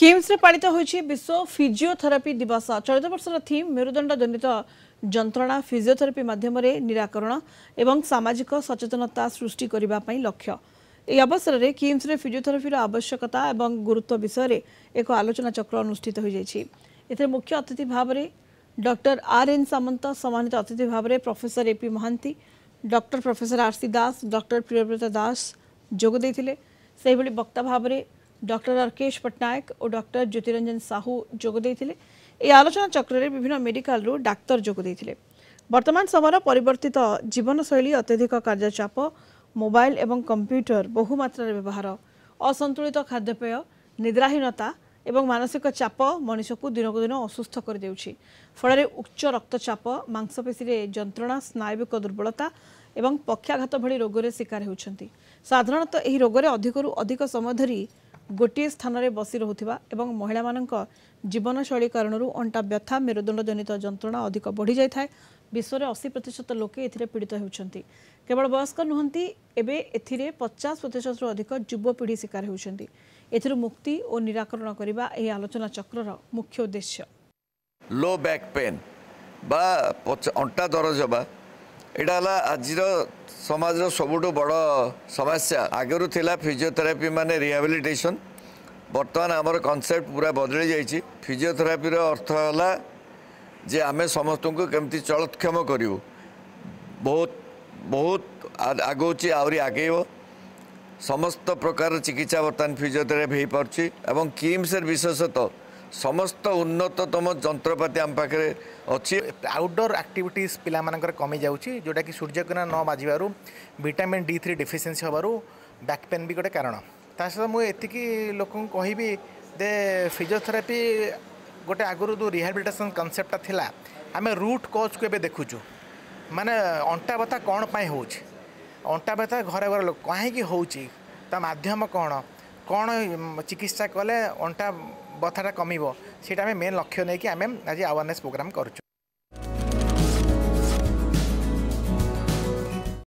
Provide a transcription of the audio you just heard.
किम्स पालित होइछि विश्व फिजियोथेरापी दिवस। चलित वर्षर थीम मेरुदंड जनित जंत्रणा फिजियोथेरापी माध्यम निराकरण एवं सामाजिक सचेतनता सृष्टि करने लक्ष्य। यह अवसर में किम्स फिजियोथेरापी आवश्यकता और गुरुत्व विषय एक आलोचना चक्र अनुष्ठित हो मुख्य अतिथि भाव में डॉक्टर आर.एन. सामंत, सम्मानित अतिथि भाव में professor A P. Mohanty, doctor professor R C. Das, doctor Priyabrata Das जोगदे वक्ता भाव में डॉक्टर अर्केश पट्टनायक और डॉक्टर ज्योतिरंजन साहू जोगदे ये आलोचना चक्र में विभिन्न मेडिकल रु डाक्तर जोगदे। वर्तमान समय परिवर्तित जीवनशैली, अत्यधिक कार्यचाप, मोबाइल एवं कंप्यूटर बहुमात्रा व्यवहार, असंतुलित खाद्यपेय, निद्राहीनता एवं मानसिक चाप मनीष को दिन को दिन असुस्थ कर देउछि। फल उच्च रक्तचाप, मांसपेशी जंत्रणा, स्नायुविक दुर्बलता एवं पक्षाघात भली रोग शिकार होउछंती। साधारणतः यह रोग अधिकरू अधिक समय धरी गोटे स्थान में बसी रहुथिबा एवं महिला मानक जीवनशैली कारणरू अंटा व्यथा, मेरुदंड जनित जंत्रणा अधिक बढ़ी जाए। विश्व में 80% लोके एथिरे पीड़ित होउछंती। केवल वयस्क नुहंती, एबे एथिरे 50% अधिक युवपीढ़ी शिकार होउछंती। एथिरु मुक्ति और निराकरण करबा एही आलोचना चक्रर मुख्य उद्देश्य। लो बैक पेन बा अंटा दरज बा एटा आज समाज सबुठ बड़ समस्या। आगरू थिला फिजियोथेरापी माने रिहैबिलिटेशन, बर्तमान आमर कॉन्सेप्ट पूरा बदली जाइए। फिजियोथेरापी अर्थ है जे आमे समस्त को केमती चलतक्षम करूँ, बहुत बहुत आगुची आहरी आगेब। समस्त प्रकार चिकित्सा बर्तमान फिजियोथेरापी हो पार्ची एवं किम्स विशेषतः समस्त उन्नततम जंत्रपाति आम पाखे अच्छी। आउटडोर एक्टिविटीज पिला मानकर कमी जाउची, जोटा कि सूर्यकिरण न बाजिबारु विटामिन D3 डिफिशिएंसी होबारु बैक पेन भी गोटे कारण। तासह मु एतिकी लोक कहबी दे फिजियोथेरापी गोटे आगुरु जो रिहैबिलिटेशन कॉन्सेप्ट थिला, आमे रूट कॉज को देखुचु। माने अंटा बता कौन पाई होउची, अंटा बता घरे घरे लोक कहीं होउची, ता माध्यम कौन चिकित्सा कले अंटा बथाटा कमिबो, सेटा आमे मेन लक्ष्य नहीं कि आमे आज अवेयरनेस प्रोग्राम करूँ।